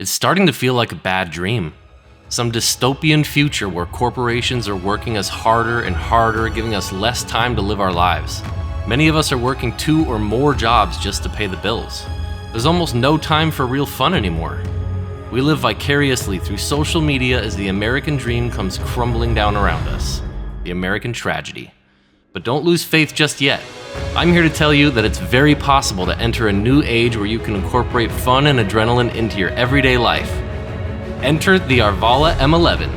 It's starting to feel like a bad dream. Some dystopian future where corporations are working us harder and harder, giving us less time to live our lives. Many of us are working 2 or more jobs just to pay the bills. There's almost no time for real fun anymore. We live vicariously through social media as the American dream comes crumbling down around us. The American tragedy. But don't lose faith just yet. I'm here to tell you that it's very possible to enter a new age where you can incorporate fun and adrenaline into your everyday life. Enter the Arvala M11.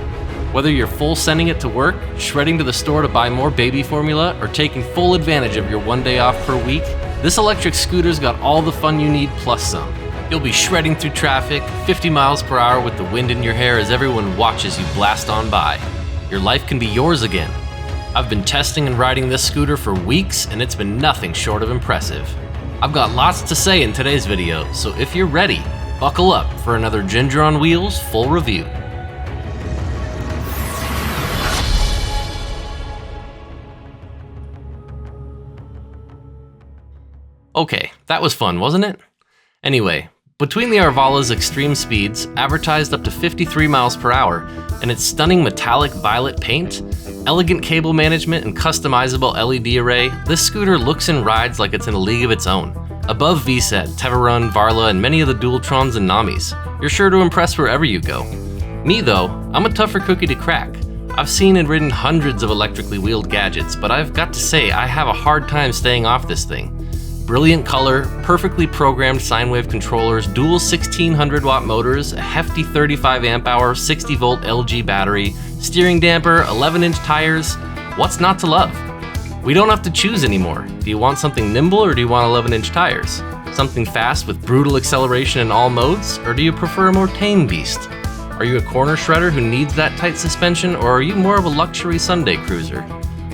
Whether you're full sending it to work, shredding to the store to buy more baby formula, or taking full advantage of your 1 day off per week, this electric scooter's got all the fun you need plus some. You'll be shredding through traffic, 50 miles per hour with the wind in your hair as everyone watches you blast on by. Your life can be yours again. I've been testing and riding this scooter for weeks, and it's been nothing short of impressive. I've got lots to say in today's video, so if you're ready, buckle up for another Ginger on Wheels full review. Okay, that was fun, wasn't it? Anyway, between the Arvala's extreme speeds, advertised up to 53 miles per hour, and its stunning metallic violet paint, elegant cable management, and customizable LED array, this scooter looks and rides like it's in a league of its own. Above VSET, Tevarun, Varla, and many of the Dualtrons and Namis, you're sure to impress wherever you go. Me though, I'm a tougher cookie to crack. I've seen and ridden hundreds of electrically wheeled gadgets, but I've got to say I have a hard time staying off this thing. Brilliant color, perfectly programmed sine wave controllers, dual 1600 watt motors, a hefty 35 amp hour, 60 volt LG battery, steering damper, 11-inch tires. What's not to love? We don't have to choose anymore. Do you want something nimble or do you want 11-inch tires? Something fast with brutal acceleration in all modes, or do you prefer a more tame beast? Are you a corner shredder who needs that tight suspension, or are you more of a luxury Sunday cruiser?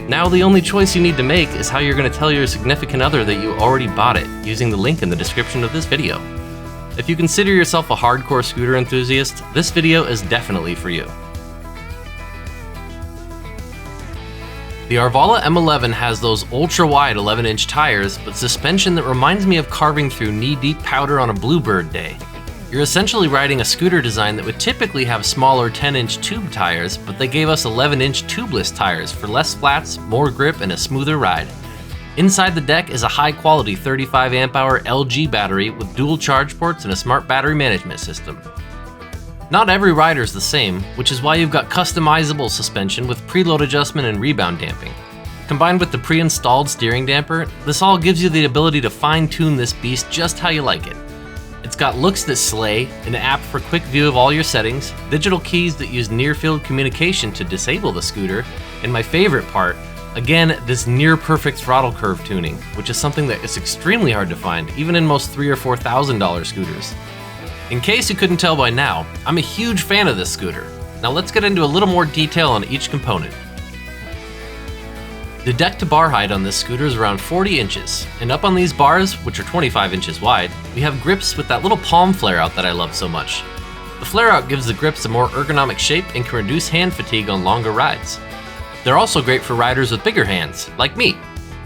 Now the only choice you need to make is how you're going to tell your significant other that you already bought it, using the link in the description of this video. If you consider yourself a hardcore scooter enthusiast, this video is definitely for you. The Arvala M11 has those ultra-wide 11-inch tires, but suspension that reminds me of carving through knee-deep powder on a bluebird day. You're essentially riding a scooter design that would typically have smaller 10-inch tube tires, but they gave us 11-inch tubeless tires for less flats, more grip, and a smoother ride. Inside the deck is a high-quality 35 amp hour LG battery with dual charge ports and a smart battery management system. Not every rider is the same, which is why you've got customizable suspension with preload adjustment and rebound damping. Combined with the pre-installed steering damper, this all gives you the ability to fine-tune this beast just how you like it. It's got looks that slay, an app for quick view of all your settings, digital keys that use near-field communication to disable the scooter, and my favorite part, again, this near-perfect throttle curve tuning, which is something that is extremely hard to find, even in most $3,000 or $4,000 scooters. In case you couldn't tell by now, I'm a huge fan of this scooter. Now let's get into a little more detail on each component. The deck-to-bar height on this scooter is around 40 inches, and up on these bars, which are 25 inches wide, we have grips with that little palm flare-out that I love so much. The flare-out gives the grips a more ergonomic shape and can reduce hand fatigue on longer rides. They're also great for riders with bigger hands, like me.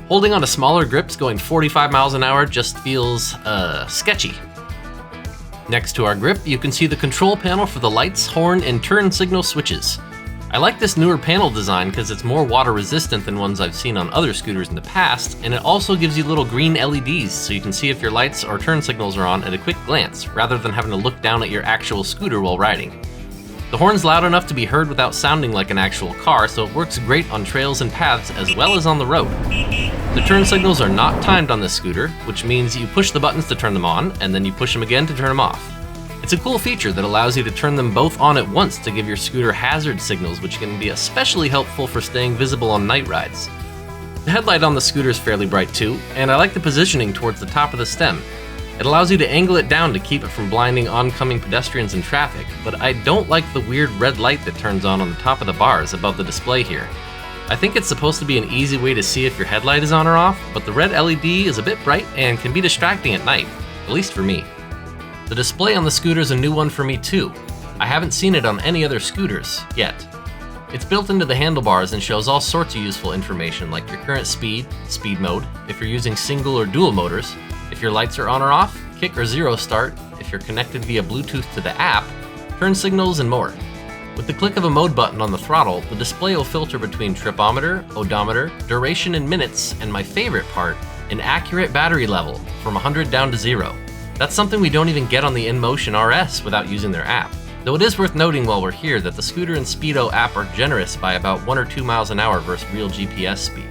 Holding on to smaller grips going 45 miles an hour just feels, sketchy. Next to our grip, you can see the control panel for the lights, horn, and turn signal switches. I like this newer panel design because it's more water resistant than ones I've seen on other scooters in the past, and it also gives you little green LEDs so you can see if your lights or turn signals are on at a quick glance, rather than having to look down at your actual scooter while riding. The horn's loud enough to be heard without sounding like an actual car, so it works great on trails and paths as well as on the road. The turn signals are not timed on this scooter, which means you push the buttons to turn them on, and then you push them again to turn them off. It's a cool feature that allows you to turn them both on at once to give your scooter hazard signals, which can be especially helpful for staying visible on night rides. The headlight on the scooter is fairly bright too, and I like the positioning towards the top of the stem. It allows you to angle it down to keep it from blinding oncoming pedestrians in traffic, but I don't like the weird red light that turns on the top of the bars above the display here. I think it's supposed to be an easy way to see if your headlight is on or off, but the red LED is a bit bright and can be distracting at night, at least for me. The display on the scooter is a new one for me too. I haven't seen it on any other scooters yet. It's built into the handlebars and shows all sorts of useful information like your current speed, speed mode, if you're using single or dual motors, if your lights are on or off, kick or zero start, if are connected via Bluetooth to the app, turn signals, and more. With the click of a mode button on the throttle, the display will filter between tripometer, odometer, duration in minutes, and my favorite part, an accurate battery level from 100 down to 0. That's something we don't even get on the InMotion RS without using their app. Though it is worth noting while we're here that the Scooter and Speedo app are generous by about 1 or 2 miles an hour versus real GPS speed.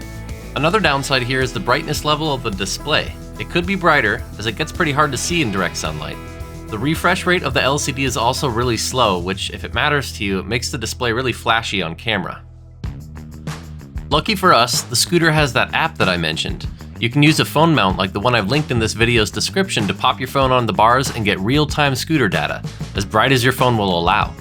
Another downside here is the brightness level of the display. It could be brighter, as it gets pretty hard to see in direct sunlight. The refresh rate of the LCD is also really slow, which, if it matters to you, it makes the display really flashy on camera. Lucky for us, the Scooter has that app that I mentioned. You can use a phone mount like the one I've linked in this video's description to pop your phone on the bars and get real-time scooter data, as bright as your phone will allow.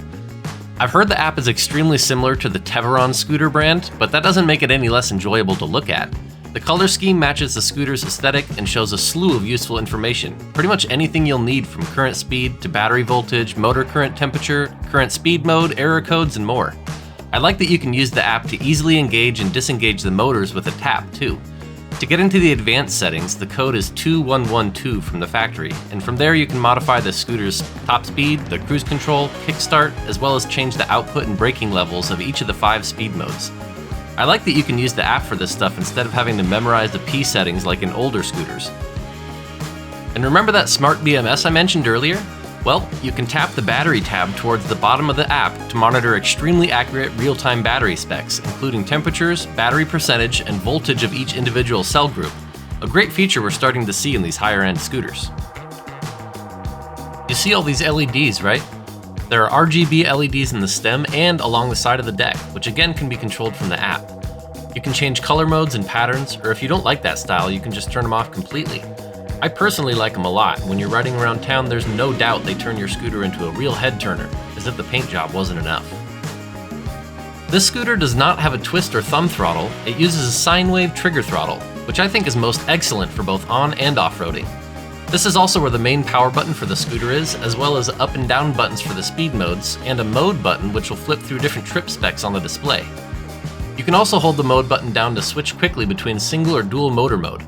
I've heard the app is extremely similar to the Teveron scooter brand, but that doesn't make it any less enjoyable to look at. The color scheme matches the scooter's aesthetic and shows a slew of useful information, pretty much anything you'll need from current speed to battery voltage, motor current temperature, current speed mode, error codes, and more. I like that you can use the app to easily engage and disengage the motors with a tap too. To get into the advanced settings, the code is 2112 from the factory, and from there you can modify the scooter's top speed, the cruise control, kickstart, as well as change the output and braking levels of each of the 5 speed modes. I like that you can use the app for this stuff instead of having to memorize the P settings like in older scooters. And remember that smart BMS I mentioned earlier? Well, you can tap the battery tab towards the bottom of the app to monitor extremely accurate real-time battery specs, including temperatures, battery percentage, and voltage of each individual cell group, a great feature we're starting to see in these higher-end scooters. You see all these LEDs, right? There are RGB LEDs in the stem and along the side of the deck, which again can be controlled from the app. You can change color modes and patterns, or if you don't like that style, you can just turn them off completely. I personally like them a lot. When you're riding around town, there's no doubt they turn your scooter into a real head turner, as if the paint job wasn't enough. This scooter does not have a twist or thumb throttle. It uses a sine wave trigger throttle, which I think is most excellent for both on and off-roading. This is also where the main power button for the scooter is, as well as up and down buttons for the speed modes, and a mode button which will flip through different trip specs on the display. You can also hold the mode button down to switch quickly between single or dual motor mode.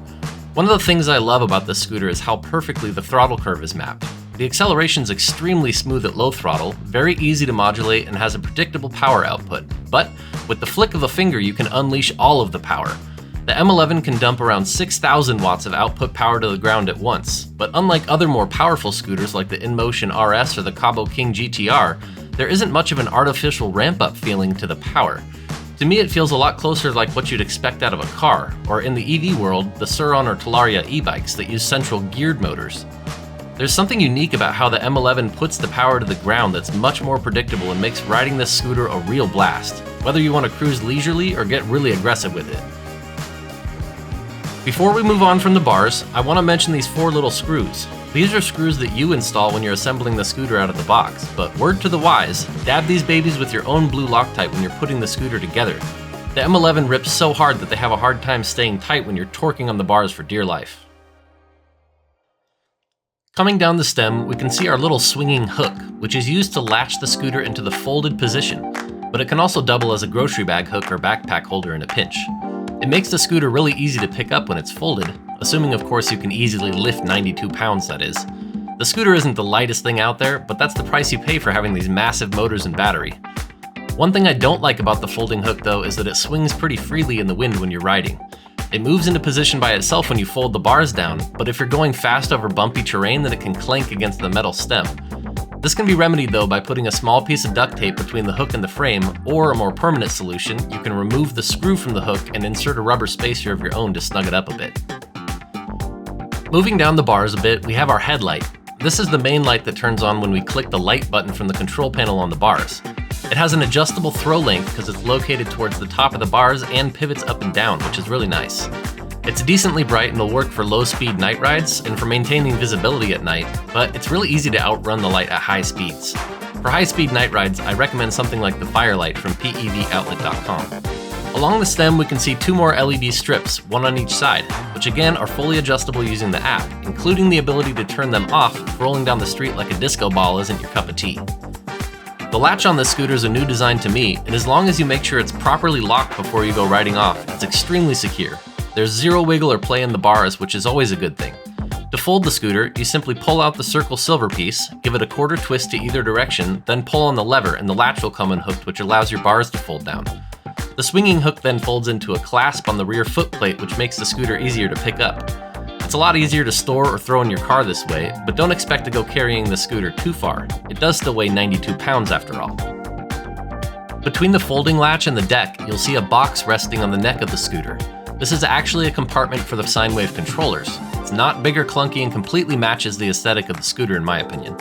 One of the things I love about this scooter is how perfectly the throttle curve is mapped. The acceleration is extremely smooth at low throttle, very easy to modulate, and has a predictable power output. But with the flick of a finger, you can unleash all of the power. The M11 can dump around 6,000 watts of output power to the ground at once, but unlike other more powerful scooters like the InMotion RS or the Cabo King GTR, there isn't much of an artificial ramp-up feeling to the power. To me, it feels a lot closer like what you'd expect out of a car, or in the EV world, the Sur-Ron or Talaria e-bikes that use central geared motors. There's something unique about how the M11 puts the power to the ground that's much more predictable and makes riding this scooter a real blast, whether you want to cruise leisurely or get really aggressive with it. Before we move on from the bars, I want to mention these 4 little screws. These are screws that you install when you're assembling the scooter out of the box, but word to the wise, dab these babies with your own blue Loctite when you're putting the scooter together. The M11 rips so hard that they have a hard time staying tight when you're torquing on the bars for dear life. Coming down the stem, we can see our little swinging hook, which is used to latch the scooter into the folded position, but it can also double as a grocery bag hook or backpack holder in a pinch. It makes the scooter really easy to pick up when it's folded, assuming of course you can easily lift 92 pounds, that is. The scooter isn't the lightest thing out there, but that's the price you pay for having these massive motors and battery. One thing I don't like about the folding hook though is that it swings pretty freely in the wind when you're riding. It moves into position by itself when you fold the bars down, but if you're going fast over bumpy terrain, then it can clank against the metal stem. This can be remedied though by putting a small piece of duct tape between the hook and the frame, or a more permanent solution, you can remove the screw from the hook and insert a rubber spacer of your own to snug it up a bit. Moving down the bars a bit, we have our headlight. This is the main light that turns on when we click the light button from the control panel on the bars. It has an adjustable throw length because it's located towards the top of the bars and pivots up and down, which is really nice. It's decently bright and will work for low-speed night rides and for maintaining visibility at night, but it's really easy to outrun the light at high speeds. For high-speed night rides, I recommend something like the Firelight from PEVOutlet.com. Along the stem, we can see 2 more LED strips, one on each side, which again are fully adjustable using the app, including the ability to turn them off if rolling down the street like a disco ball isn't your cup of tea. The latch on this scooter is a new design to me, and as long as you make sure it's properly locked before you go riding off, it's extremely secure. There's zero wiggle or play in the bars, which is always a good thing. To fold the scooter, you simply pull out the circle silver piece, give it a quarter twist to either direction, then pull on the lever and the latch will come unhooked, which allows your bars to fold down. The swinging hook then folds into a clasp on the rear foot plate, which makes the scooter easier to pick up. It's a lot easier to store or throw in your car this way, but don't expect to go carrying the scooter too far. It does still weigh 92 pounds after all. Between the folding latch and the deck, you'll see a box resting on the neck of the scooter. This is actually a compartment for the sine wave controllers. It's not big or clunky and completely matches the aesthetic of the scooter in my opinion.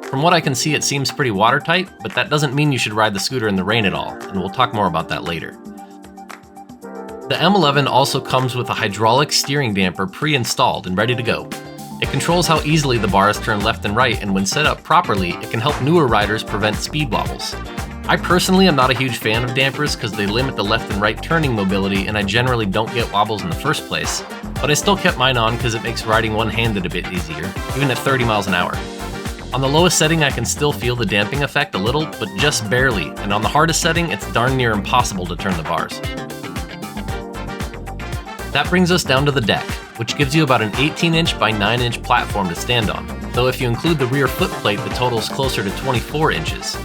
From what I can see, it seems pretty watertight, but that doesn't mean you should ride the scooter in the rain at all, and we'll talk more about that later. The M11 also comes with a hydraulic steering damper pre-installed and ready to go. It controls how easily the bars turn left and right, and when set up properly, it can help newer riders prevent speed wobbles. I personally am not a huge fan of dampers because they limit the left and right turning mobility and I generally don't get wobbles in the first place, but I still kept mine on because it makes riding one-handed a bit easier, even at 30 miles an hour. On the lowest setting I can still feel the damping effect a little, but just barely, and on the hardest setting it's darn near impossible to turn the bars. That brings us down to the deck, which gives you about an 18-inch by 9-inch platform to stand on, though if you include the rear footplate the total is closer to 24 inches.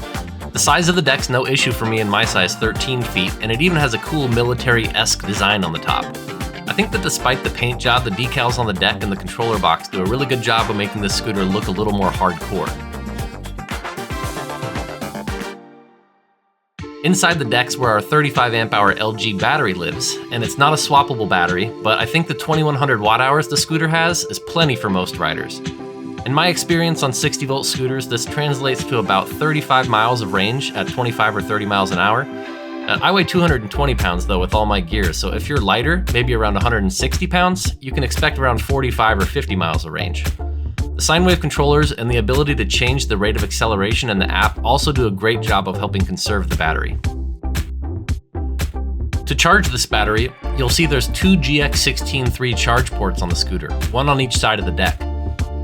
The size of the deck's no issue for me in my size 13 feet, and it even has a cool military-esque design on the top. I think that despite the paint job, the decals on the deck and the controller box do a really good job of making this scooter look a little more hardcore. Inside the deck's where our 35 amp hour LG battery lives, and it's not a swappable battery, but I think the 2100 watt hours the scooter has is plenty for most riders. In my experience on 60 volt scooters, this translates to about 35 miles of range at 25 or 30 miles an hour. I weigh 220 pounds though with all my gear, so if you're lighter, maybe around 160 pounds, you can expect around 45 or 50 miles of range. The sine wave controllers and the ability to change the rate of acceleration in the app also do a great job of helping conserve the battery. To charge this battery, you'll see there's two GX16-3 charge ports on the scooter, one on each side of the deck.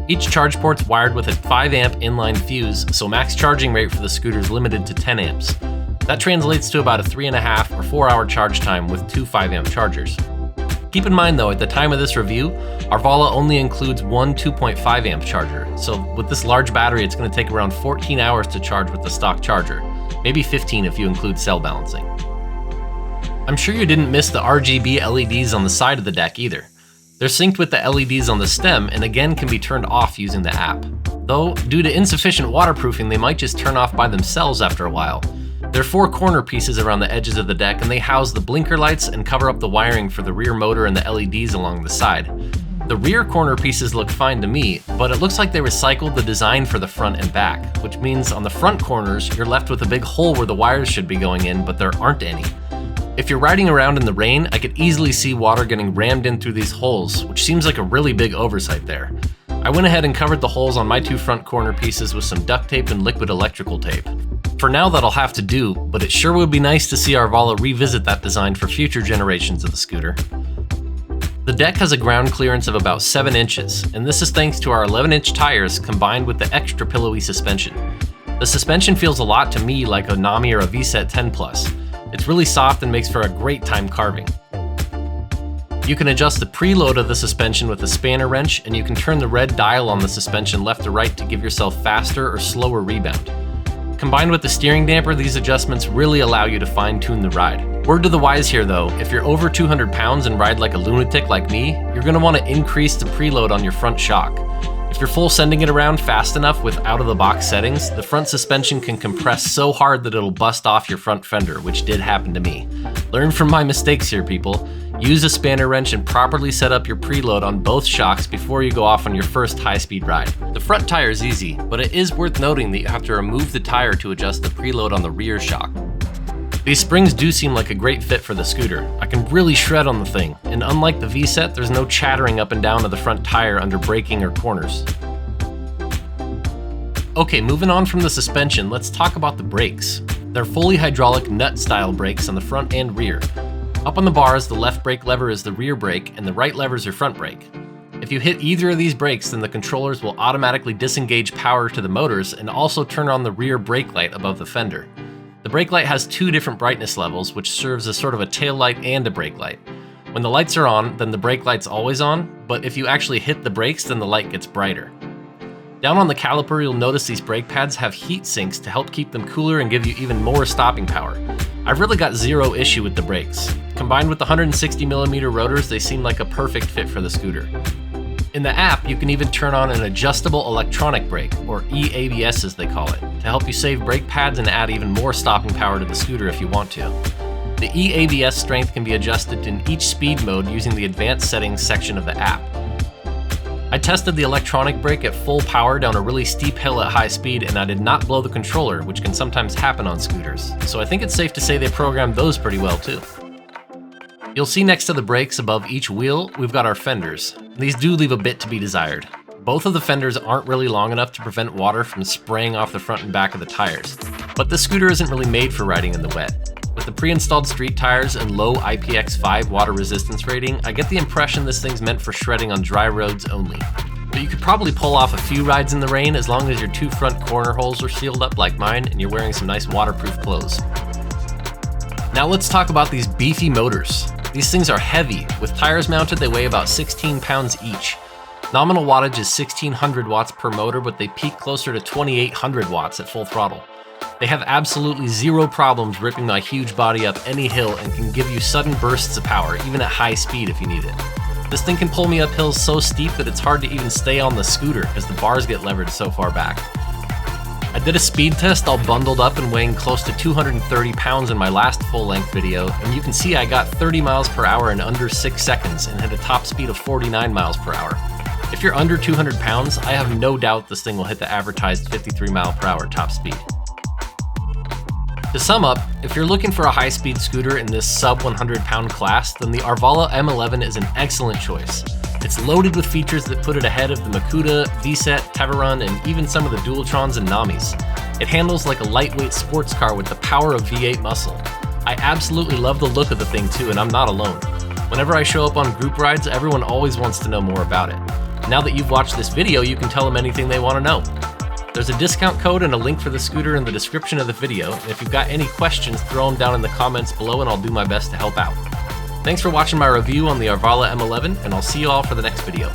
Each charge port's wired with a 5 amp inline fuse, so max charging rate for the scooter is limited to 10 amps. That translates to about a 3.5 or 4 hour charge time with two 5 amp chargers. Keep in mind though, at the time of this review, Arvala only includes one 2.5 amp charger, so with this large battery it's going to take around 14 hours to charge with the stock charger, maybe 15 if you include cell balancing. I'm sure you didn't miss the RGB LEDs on the side of the deck either. They're synced with the LEDs on the stem and again can be turned off using the app. Though, due to insufficient waterproofing, they might just turn off by themselves after a while. There are 4 corner pieces around the edges of the deck and they house the blinker lights and cover up the wiring for the rear motor and the LEDs along the side. The rear corner pieces look fine to me, but it looks like they recycled the design for the front and back, which means on the front corners, you're left with a big hole where the wires should be going in, but there aren't any. If you're riding around in the rain, I could easily see water getting rammed in through these holes, which seems like a really big oversight there. I went ahead and covered the holes on my 2 front corner pieces with some duct tape and liquid electrical tape. For now that'll have to do, but it sure would be nice to see Arvala revisit that design for future generations of the scooter. The deck has a ground clearance of about 7 inches, and this is thanks to our 11-inch tires combined with the extra pillowy suspension. The suspension feels a lot to me like a Nami or a VSET 10 Plus. It's really soft and makes for a great time carving. You can adjust the preload of the suspension with a spanner wrench, and you can turn the red dial on the suspension left to right to give yourself faster or slower rebound. Combined with the steering damper, these adjustments really allow you to fine-tune the ride. Word to the wise here though, if you're over 200 pounds and ride like a lunatic like me, you're going to want to increase the preload on your front shock. If you're full sending it around fast enough with out-of-the-box settings, the front suspension can compress so hard that it'll bust off your front fender, which did happen to me. Learn from my mistakes here, people. Use a spanner wrench and properly set up your preload on both shocks before you go off on your first high-speed ride. The front tire is easy, but it is worth noting that you have to remove the tire to adjust the preload on the rear shock. These springs do seem like a great fit for the scooter. I can really shred on the thing, and unlike the VSET, there's no chattering up and down of the front tire under braking or corners. Okay, moving on from the suspension, let's talk about the brakes. They're fully hydraulic nut-style brakes on the front and rear. Up on the bars, the left brake lever is the rear brake, and the right lever is your front brake. If you hit either of these brakes, then the controllers will automatically disengage power to the motors and also turn on the rear brake light above the fender. The brake light has 2 different brightness levels, which serves as sort of a tail light and a brake light. When the lights are on, then the brake light's always on, but if you actually hit the brakes, then the light gets brighter. Down on the caliper, you'll notice these brake pads have heat sinks to help keep them cooler and give you even more stopping power. I've really got zero issue with the brakes. Combined with the 160mm rotors, they seem like a perfect fit for the scooter. In the app, you can even turn on an adjustable electronic brake, or eABS as they call it, to help you save brake pads and add even more stopping power to the scooter if you want to. The eABS strength can be adjusted in each speed mode using the advanced settings section of the app. I tested the electronic brake at full power down a really steep hill at high speed, and I did not blow the controller, which can sometimes happen on scooters, so I think it's safe to say they programmed those pretty well too. You'll see next to the brakes above each wheel, we've got our fenders. These do leave a bit to be desired. Both of the fenders aren't really long enough to prevent water from spraying off the front and back of the tires, but this scooter isn't really made for riding in the wet. With the pre-installed street tires and low IPX5 water resistance rating, I get the impression this thing's meant for shredding on dry roads only. But you could probably pull off a few rides in the rain as long as your two front corner holes are sealed up like mine and you're wearing some nice waterproof clothes. Now let's talk about these beefy motors. These things are heavy. With tires mounted, they weigh about 16 pounds each. Nominal wattage is 1600 watts per motor, but they peak closer to 2800 watts at full throttle. They have absolutely zero problems ripping my huge body up any hill and can give you sudden bursts of power, even at high speed if you need it. This thing can pull me up hills so steep that it's hard to even stay on the scooter as the bars get levered so far back. I did a speed test all bundled up and weighing close to 230 pounds in my last full-length video, and you can see I got 30 miles per hour in under 6 seconds and hit a top speed of 49 miles per hour. If you're under 200 pounds, I have no doubt this thing will hit the advertised 53 mile per hour top speed. To sum up, if you're looking for a high-speed scooter in this sub 100 pound class, then the Arvala M11 is an excellent choice. It's loaded with features that put it ahead of the Makuta, VSET, Tevarun, and even some of the Dualtrons and Namis. It handles like a lightweight sports car with the power of V8 muscle. I absolutely love the look of the thing too, and I'm not alone. Whenever I show up on group rides, everyone always wants to know more about it. Now that you've watched this video, you can tell them anything they want to know. There's a discount code and a link for the scooter in the description of the video, and if you've got any questions, throw them down in the comments below and I'll do my best to help out. Thanks for watching my review on the Arvala M11, and I'll see you all for the next video.